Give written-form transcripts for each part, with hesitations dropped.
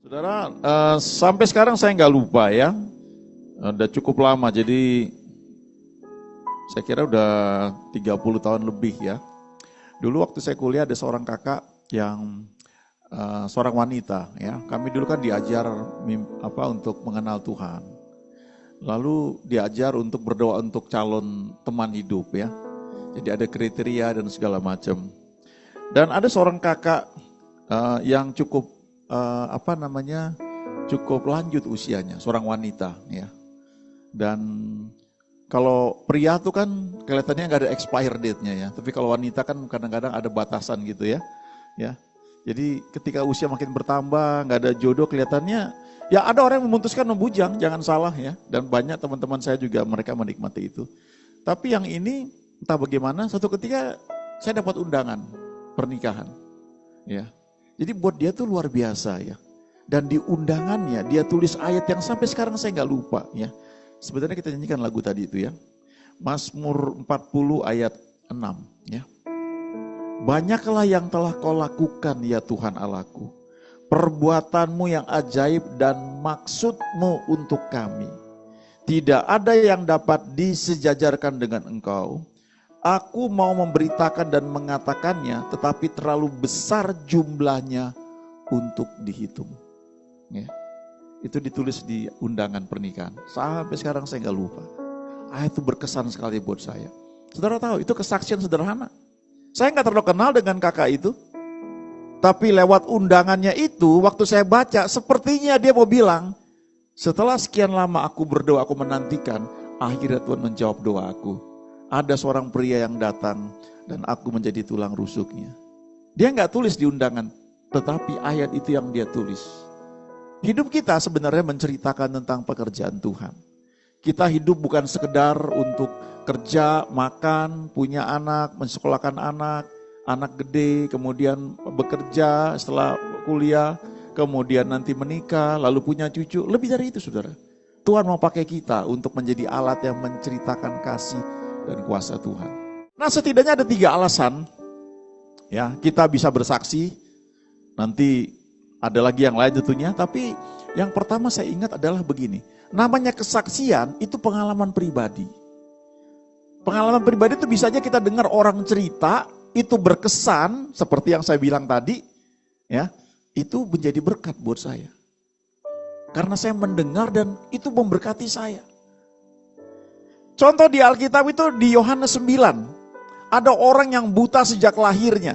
Saudara, sampai sekarang saya nggak lupa ya, udah cukup lama, jadi saya kira udah 30 tahun lebih ya. Dulu waktu saya kuliah ada seorang kakak yang seorang wanita ya. Kami dulu kan diajar untuk mengenal Tuhan. Lalu diajar untuk berdoa untuk calon teman hidup ya. Jadi ada kriteria dan segala macam. Dan ada seorang kakak yang cukup cukup lanjut usianya, seorang wanita ya. Dan kalau pria tuh kan kelihatannya nggak ada expire date-nya ya, tapi kalau wanita kan kadang-kadang ada batasan gitu ya. Ya, jadi ketika usia makin bertambah, nggak ada jodoh kelihatannya, ya ada orang yang memutuskan membujang, jangan salah ya. Dan banyak teman-teman saya juga mereka menikmati itu. Tapi yang ini entah bagaimana, suatu ketika saya dapat undangan pernikahan, ya. Jadi buat dia tuh luar biasa ya. Dan di undangannya dia tulis ayat yang sampai sekarang saya nggak lupa ya. Sebenarnya kita nyanyikan lagu tadi itu ya. Mazmur 40 ayat 6 ya. Banyaklah yang telah kau lakukan ya Tuhan Allahku. Perbuatanmu yang ajaib dan maksudmu untuk kami. Tidak ada yang dapat disejajarkan dengan engkau. Aku mau memberitakan dan mengatakannya, tetapi terlalu besar jumlahnya untuk dihitung. Ya. Itu ditulis di undangan pernikahan. Sampai sekarang saya nggak lupa. Itu berkesan sekali buat saya. Saudara tahu, itu kesaksian sederhana. Saya nggak terlalu kenal dengan kakak itu. Tapi lewat undangannya itu, waktu saya baca, sepertinya dia mau bilang, setelah sekian lama aku berdoa, aku menantikan, akhirnya Tuhan menjawab doaku. Ada seorang pria yang datang dan aku menjadi tulang rusuknya. Dia nggak tulis di undangan, tetapi ayat itu yang dia tulis. Hidup kita sebenarnya menceritakan tentang pekerjaan Tuhan. Kita hidup bukan sekedar untuk kerja, makan, punya anak, mensekolahkan anak, anak gede, kemudian bekerja setelah kuliah, kemudian nanti menikah, lalu punya cucu. Lebih dari itu saudara. Tuhan mau pakai kita untuk menjadi alat yang menceritakan kasih dan kuasa Tuhan. Nah, setidaknya ada 3 alasan ya kita bisa bersaksi. Nanti ada lagi yang lain tentunya, tapi yang pertama saya ingat adalah begini. Namanya kesaksian itu pengalaman pribadi. Pengalaman pribadi itu bisa aja kita dengar orang cerita, itu berkesan seperti yang saya bilang tadi, ya. Itu menjadi berkat buat saya. Karena saya mendengar dan itu memberkati saya. Contoh di Alkitab itu di Yohanes 9. Ada orang yang buta sejak lahirnya.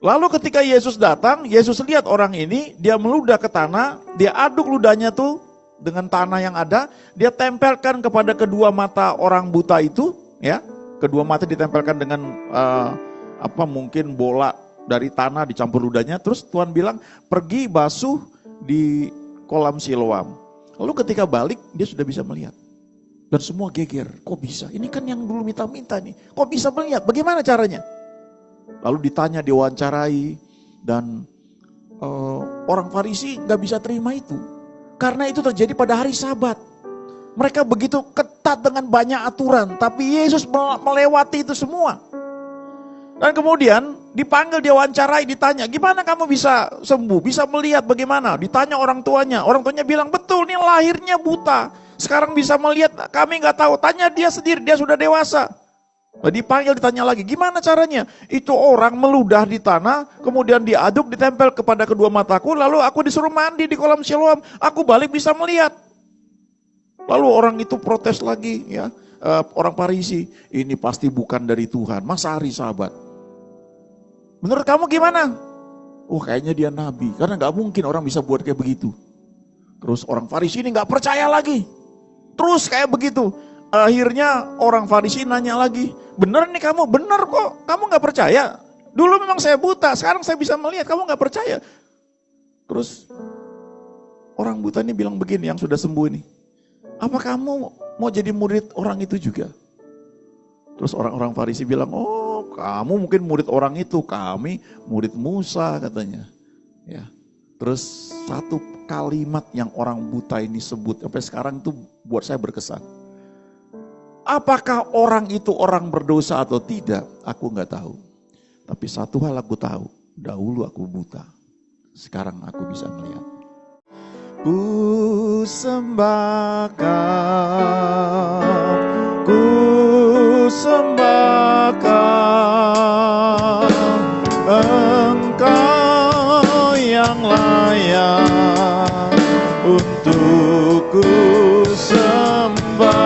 Lalu ketika Yesus datang, Yesus lihat orang ini, dia meludah ke tanah, dia aduk ludahnya tuh dengan tanah yang ada, dia tempelkan kepada kedua mata orang buta itu, ya. Kedua mata ditempelkan dengan mungkin bola dari tanah dicampur ludahnya, terus Tuhan bilang, "Pergi basuh di kolam Siloam." Lalu ketika balik, dia sudah bisa melihat. Dan semua geger, kok bisa? Ini kan yang dulu minta-minta nih, kok bisa melihat? Bagaimana caranya? Lalu ditanya, diwawancarai, dan orang Farisi gak bisa terima itu. Karena itu terjadi pada hari Sabat. Mereka begitu ketat dengan banyak aturan, tapi Yesus melewati itu semua. Dan kemudian dipanggil, diwawancarai, ditanya, gimana kamu bisa sembuh, bisa melihat bagaimana? Ditanya orang tuanya bilang, betul nih lahirnya buta. Sekarang bisa melihat, kami nggak tahu. Tanya dia sendiri, dia sudah dewasa. Dipanggil, ditanya lagi, gimana caranya? Itu orang meludah di tanah, kemudian diaduk, ditempel kepada kedua mataku, lalu aku disuruh mandi di kolam Siloam. Aku balik bisa melihat. Lalu orang itu protes lagi, ya, orang Farisi, ini pasti bukan dari Tuhan. Masa hari Sabat? Menurut kamu gimana? Kayaknya dia nabi, karena nggak mungkin orang bisa buat kayak begitu. Terus orang Farisi ini nggak percaya lagi. Terus kayak begitu. Akhirnya orang Farisi nanya lagi, bener nih kamu? Bener kok, kamu gak percaya? Dulu memang saya buta, sekarang saya bisa melihat, kamu gak percaya? Terus orang buta ini bilang begini, yang sudah sembuh ini, apa kamu mau jadi murid orang itu juga? Terus orang-orang Farisi bilang, kamu mungkin murid orang itu, kami murid Musa katanya. Ya. Terus satu kalimat yang orang buta ini sebut sampai sekarang itu buat saya berkesan. Apakah orang itu orang berdosa atau tidak? Aku nggak tahu. Tapi satu hal aku tahu, dahulu aku buta, sekarang aku bisa melihat. Ku sembah Kau, ku sembah Kau, Engkau yang layak untuk ku sembah.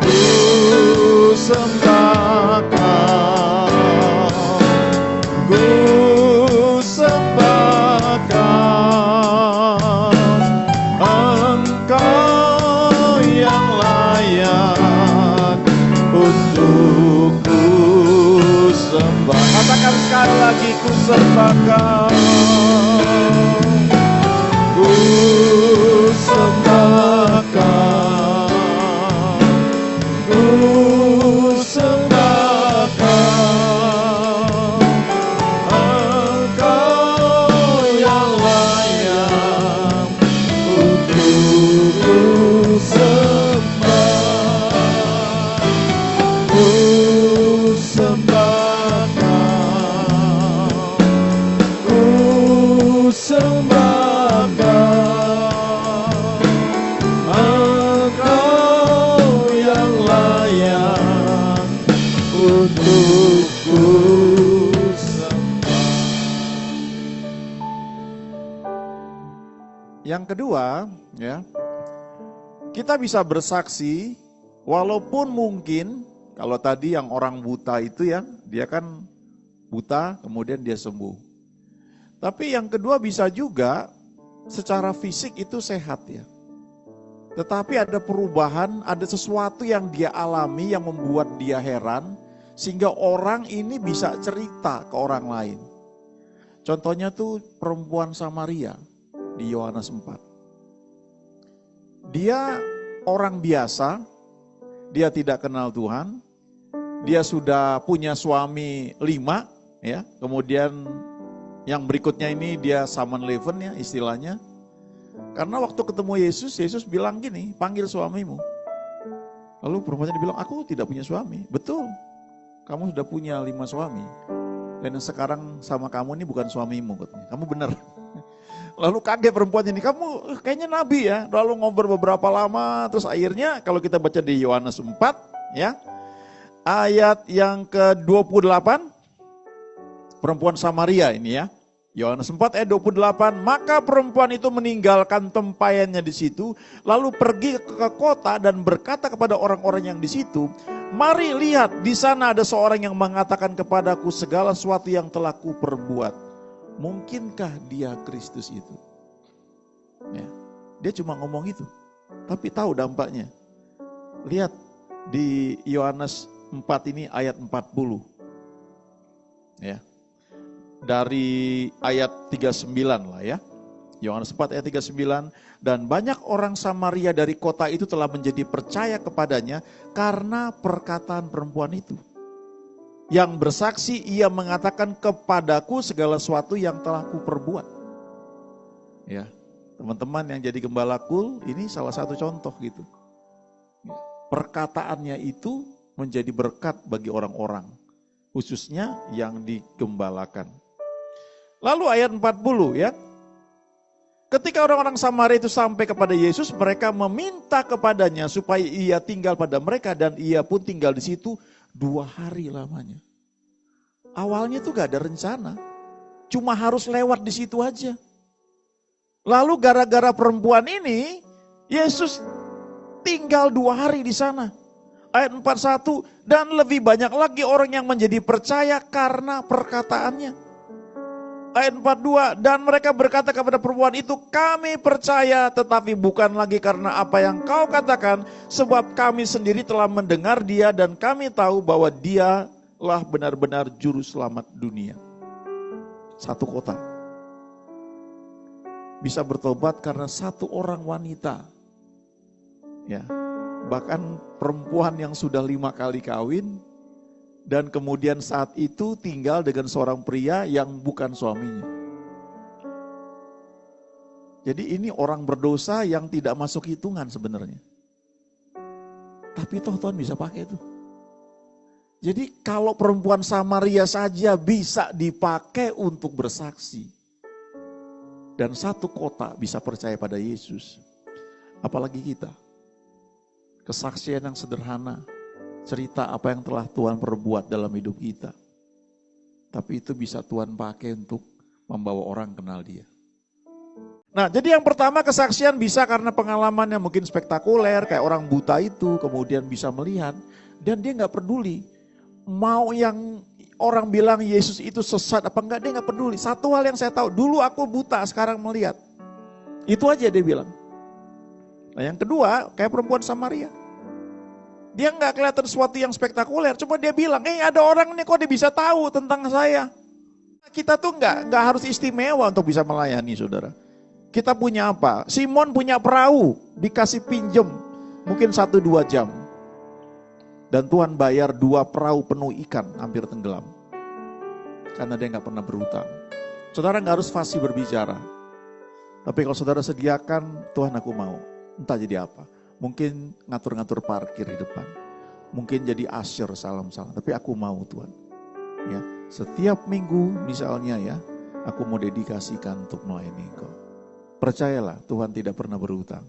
Ku sembah Kau, ku sembah Kau, Engkau yang layak untuk ku sembah. Katakan sekali lagi, ku sembah Kau, ku sembah Kau, ku sembah Kau, Engkau yang layak untuk ku sembah. Ku sembah Kau, ku sembah Kau, Engkau yang layak untuk ku sembah. Yang kedua, ya, kita bisa bersaksi walaupun mungkin kalau tadi yang orang buta itu ya, dia kan buta kemudian dia sembuh. Tapi yang kedua bisa juga secara fisik itu sehat ya. Tetapi ada perubahan, ada sesuatu yang dia alami yang membuat dia heran sehingga orang ini bisa cerita ke orang lain. Contohnya tuh perempuan Samaria di Yohanes 4. Dia orang biasa, dia tidak kenal Tuhan, dia sudah punya suami 5, ya. Kemudian yang berikutnya ini dia summon leven ya istilahnya. Karena waktu ketemu Yesus, Yesus bilang gini, panggil suamimu. Lalu perempuannya dibilang, aku tidak punya suami. Betul, kamu sudah punya 5 suami. Dan yang sekarang sama kamu ini bukan suamimu, katanya. Kamu benar. Lalu kaget perempuan ini, kamu kayaknya nabi ya. Lalu ngobrol beberapa lama, terus akhirnya kalau kita baca di Yohanes 4, ya, ayat yang ke-28, perempuan Samaria ini ya. Yohanes 4 ayat 28, maka perempuan itu meninggalkan tempayannya di situ, lalu pergi ke kota dan berkata kepada orang-orang yang di situ, mari lihat, di sana ada seorang yang mengatakan kepadaku segala sesuatu yang telah kuperbuat. Mungkinkah dia Kristus itu? Ya, dia cuma ngomong itu, tapi tahu dampaknya. Lihat di Yohanes 4 ini ayat 40. Ya. Dari ayat 39 lah ya. Yohanes 4 ayat 39, dan banyak orang Samaria dari kota itu telah menjadi percaya kepadanya karena perkataan perempuan itu. Yang bersaksi, ia mengatakan kepadaku segala sesuatu yang telah kuperbuat. Ya, teman-teman yang jadi gembala kul, ini salah satu contoh gitu. Perkataannya itu menjadi berkat bagi orang-orang, khususnya yang digembalakan. Lalu ayat 40 ya. Ketika orang-orang Samaria itu sampai kepada Yesus, mereka meminta kepadanya supaya ia tinggal pada mereka dan ia pun tinggal di situ 2 hari lamanya. Awalnya tuh gak ada rencana, cuma harus lewat di situ aja. Lalu gara-gara perempuan ini, Yesus tinggal 2 hari di sana. Ayat 41, dan lebih banyak lagi orang yang menjadi percaya karena perkataannya. Ayat 42, dan mereka berkata kepada perempuan itu, kami percaya tetapi bukan lagi karena apa yang kau katakan, sebab kami sendiri telah mendengar dia dan kami tahu bahwa dialah benar-benar juru selamat dunia. Satu kota bisa bertobat karena satu orang wanita. Ya, bahkan perempuan yang sudah 5 kali kawin, dan kemudian saat itu tinggal dengan seorang pria yang bukan suaminya. Jadi ini orang berdosa yang tidak masuk hitungan sebenarnya. Tapi toh Tuhan bisa pakai itu. Jadi kalau perempuan Samaria saja bisa dipakai untuk bersaksi. dan satu kota bisa percaya pada Yesus, apalagi kita. Kesaksian yang sederhana, cerita apa yang telah Tuhan perbuat dalam hidup kita. Tapi itu bisa Tuhan pakai untuk membawa orang kenal Dia. Nah, jadi yang pertama kesaksian bisa karena pengalaman yang mungkin spektakuler, kayak orang buta itu kemudian bisa melihat, dan dia nggak peduli mau yang orang bilang Yesus itu sesat apa enggak, dia nggak peduli. Satu hal yang saya tahu, dulu aku buta, sekarang melihat. Itu aja dia bilang. Nah, yang kedua kayak perempuan Samaria, dia nggak kelihatan sesuatu yang spektakuler, cuma dia bilang, ada orang nih kok dia bisa tahu tentang saya. Kita tuh nggak harus istimewa untuk bisa melayani, saudara. Kita punya apa? Simon punya perahu, dikasih pinjem mungkin 1-2 jam. Dan Tuhan bayar 2 perahu penuh ikan, hampir tenggelam. Karena dia nggak pernah berhutang. Saudara nggak harus fasih berbicara. Tapi kalau saudara sediakan, Tuhan aku mau. Entah jadi apa. Mungkin ngatur-ngatur parkir di depan. Mungkin jadi usher salam-salam. Tapi aku mau Tuhan. Ya, setiap minggu misalnya ya, aku mau dedikasikan untuk melayani Engkau. Percayalah, Tuhan tidak pernah berhutang.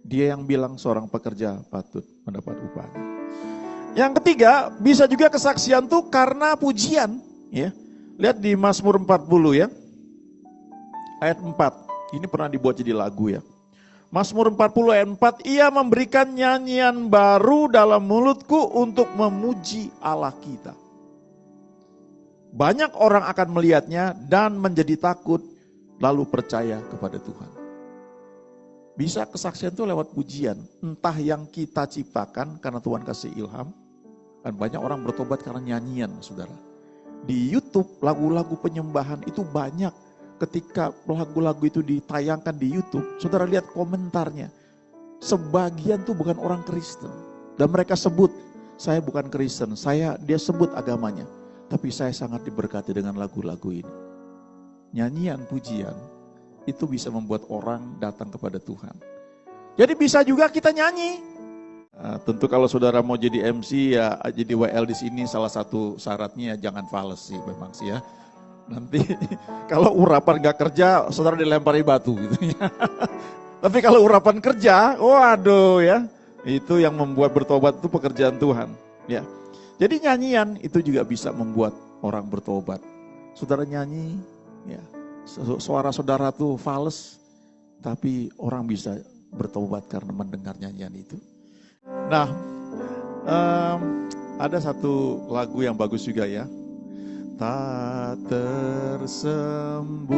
Dia yang bilang seorang pekerja patut mendapat upahnya. Yang ketiga, bisa juga kesaksian tuh karena pujian. Ya, lihat di Mazmur 40 ya, ayat 4. Ini pernah dibuat jadi lagu ya. Mazmur 40 ayat 4, ia memberikan nyanyian baru dalam mulutku untuk memuji Allah kita. Banyak orang akan melihatnya dan menjadi takut, lalu percaya kepada Tuhan. Bisa kesaksian itu lewat pujian, entah yang kita ciptakan karena Tuhan kasih ilham. Dan banyak orang bertobat karena nyanyian, saudara. Di YouTube lagu-lagu penyembahan itu banyak. Ketika lagu-lagu itu ditayangkan di YouTube, saudara lihat komentarnya. Sebagian tuh bukan orang Kristen. Dan mereka sebut, saya bukan Kristen, dia sebut agamanya. Tapi saya sangat diberkati dengan lagu-lagu ini. Nyanyian, pujian, itu bisa membuat orang datang kepada Tuhan. Jadi bisa juga kita nyanyi. Tentu kalau saudara mau jadi MC ya jadi WL di sini, salah satu syaratnya jangan fales sih memang sih ya. Nanti kalau urapan gak kerja, saudara dilempari batu gitu ya. Tapi kalau urapan kerja, waduh ya, itu yang membuat bertobat itu pekerjaan Tuhan. Ya, jadi nyanyian itu juga bisa membuat orang bertobat. Saudara nyanyi, ya, suara saudara tuh fals, tapi orang bisa bertobat karena mendengar nyanyian itu. Nah, ada satu lagu yang bagus juga ya. Tak tersembunyi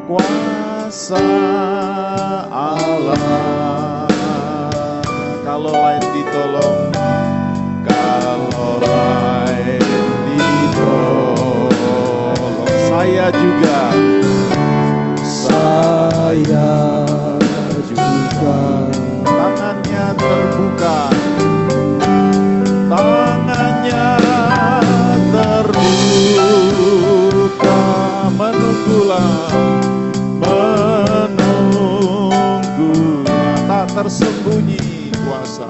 kuasa Allah. Kalau lain ditolong, kalau lain ditolong, saya juga tangannya terbuka. Tangannya terbuka, menunggulah, tak tersembunyi kuasa,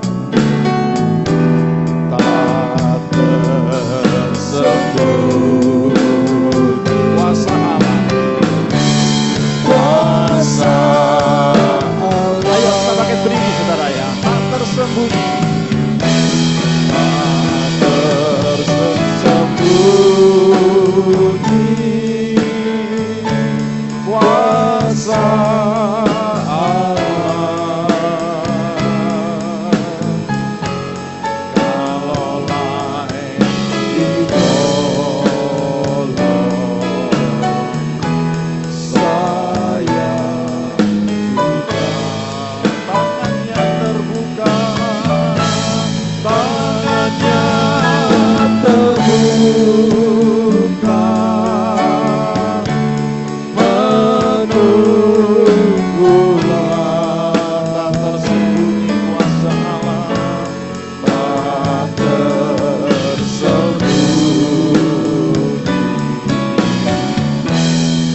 tak tersembunyi kuasa Allah, kuasa Allah. Ayo kita pakai berdiri saudara ya, tak tersembunyi. Kuasa Allah, kalau lain ditolong, saya juga tangannya terbuka, tangannya terbuka, menunggulah, tak tersembunyi kuasa Allah, tak tersembunyi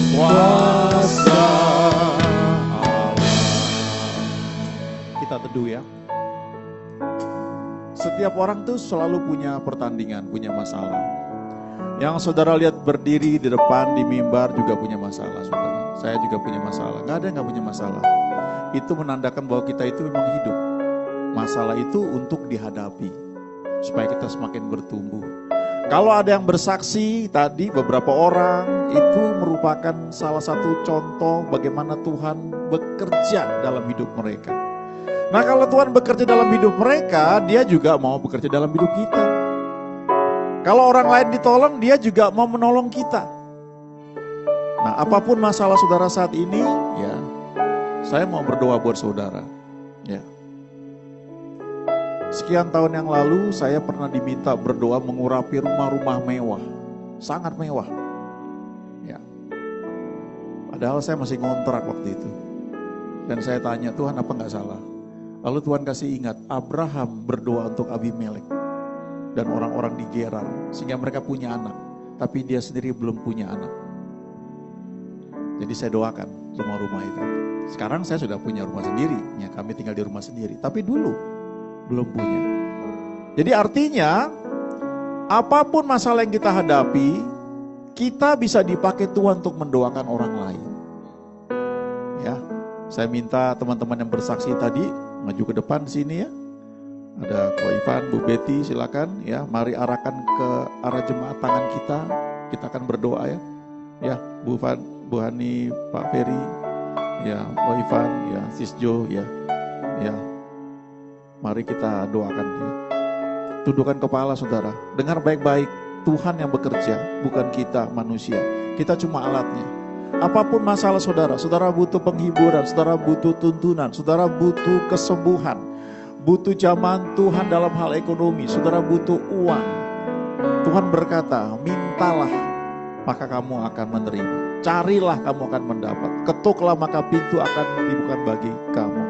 kuasa Allah. Kita teduh ya. Setiap orang tuh selalu punya pertandingan, punya masalah. Yang saudara lihat berdiri di depan di mimbar juga punya masalah, saudara. Saya juga punya masalah. Gak ada yang gak punya masalah. Itu menandakan bahwa kita itu memang hidup. Masalah itu untuk dihadapi, supaya kita semakin bertumbuh. Kalau ada yang bersaksi tadi, beberapa orang, itu merupakan salah satu contoh bagaimana Tuhan bekerja dalam hidup mereka. Nah, kalau Tuhan bekerja dalam hidup mereka, Dia juga mau bekerja dalam hidup kita. Kalau orang lain ditolong, Dia juga mau menolong kita. Nah, apapun masalah saudara saat ini, ya, saya mau berdoa buat saudara. Ya. Sekian tahun yang lalu saya pernah diminta berdoa mengurapi rumah-rumah mewah. Sangat mewah. Ya. Padahal saya masih ngontrak waktu itu. Dan saya tanya, Tuhan apa gak salah? Lalu Tuhan kasih ingat, Abraham berdoa untuk Abimelek dan orang-orang di Gerar. Sehingga mereka punya anak. Tapi dia sendiri belum punya anak. Jadi saya doakan rumah-rumah itu. Sekarang saya sudah punya rumah sendiri. Ya, kami tinggal di rumah sendiri. Tapi dulu belum punya. Jadi artinya apapun masalah yang kita hadapi, kita bisa dipakai Tuhan untuk mendoakan orang lain. Ya, saya minta teman-teman yang bersaksi tadi maju ke depan sini ya. Ada Ko Ivan, Bu Betty, silakan ya. Mari arahkan ke arah jemaat tangan kita. Kita akan berdoa ya. Ya, Bu Hani, Pak Ferry, ya, Ko Ivan, ya, Sis Jo, ya, ya. Mari kita doakan dia. Tundukkan kepala saudara. Dengar baik-baik. Tuhan yang bekerja, bukan kita manusia. Kita cuma alatnya. Apapun masalah saudara. Saudara butuh penghiburan. Saudara butuh tuntunan. Saudara butuh kesembuhan. Butuh zaman Tuhan dalam hal ekonomi. Saudara butuh uang. Tuhan berkata, mintalah maka kamu akan menerima. Carilah kamu akan mendapat. Ketuklah maka pintu akan dibuka bagi kamu.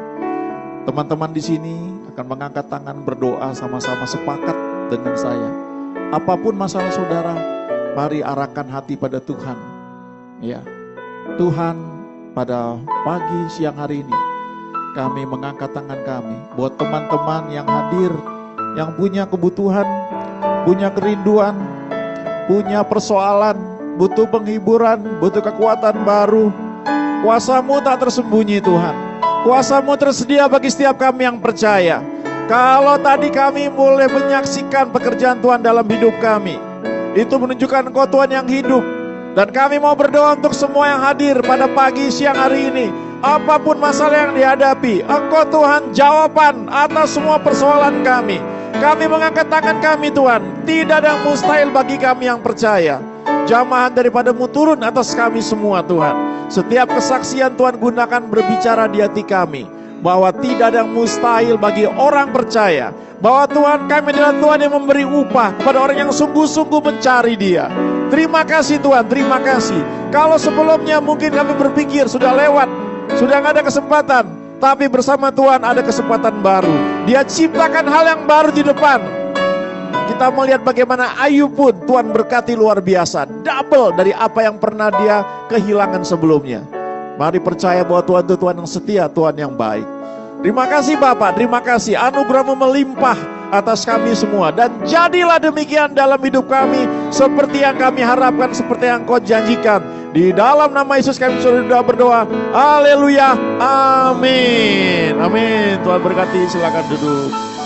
Teman-teman di sini akan mengangkat tangan berdoa sama-sama sepakat dengan saya. Apapun masalah saudara, mari arahkan hati pada Tuhan. Ya, Tuhan, pada pagi siang hari ini kami mengangkat tangan kami buat teman-teman yang hadir, yang punya kebutuhan, punya kerinduan, punya persoalan, butuh penghiburan, butuh kekuatan baru. Kuasa-Mu tak tersembunyi Tuhan. Kuasa-Mu tersedia bagi setiap kami yang percaya. Kalau tadi kami mulai menyaksikan pekerjaan Tuhan dalam hidup kami, itu menunjukkan Engkau Tuhan yang hidup. Dan kami mau berdoa untuk semua yang hadir pada pagi siang hari ini. Apapun masalah yang dihadapi, Engkau Tuhan jawaban atas semua persoalan kami. Kami mengangkat tangan kami Tuhan. Tidak ada yang mustahil bagi kami yang percaya. Jamahan daripada-Mu turun atas kami semua Tuhan. Setiap kesaksian Tuhan gunakan berbicara di hati kami. Bahwa tidak ada yang mustahil bagi orang percaya. Bahwa Tuhan kami adalah Tuhan yang memberi upah kepada orang yang sungguh-sungguh mencari Dia. Terima kasih Tuhan, terima kasih. Kalau sebelumnya mungkin kami berpikir sudah lewat, sudah gak ada kesempatan. Tapi bersama Tuhan ada kesempatan baru. Dia ciptakan hal yang baru di depan. Kita melihat bagaimana Ayub pun Tuhan berkati luar biasa. Double dari apa yang pernah dia kehilangan sebelumnya. Mari percaya bahwa Tuhan itu Tuhan yang setia, Tuhan yang baik. Terima kasih Bapak, terima kasih. Anugerah-Mu melimpah atas kami semua. Dan jadilah demikian dalam hidup kami. Seperti yang kami harapkan, seperti yang Kau janjikan. Di dalam nama Yesus kami sudah berdoa. Haleluya, amin. Amin. Tuhan berkati, silakan duduk.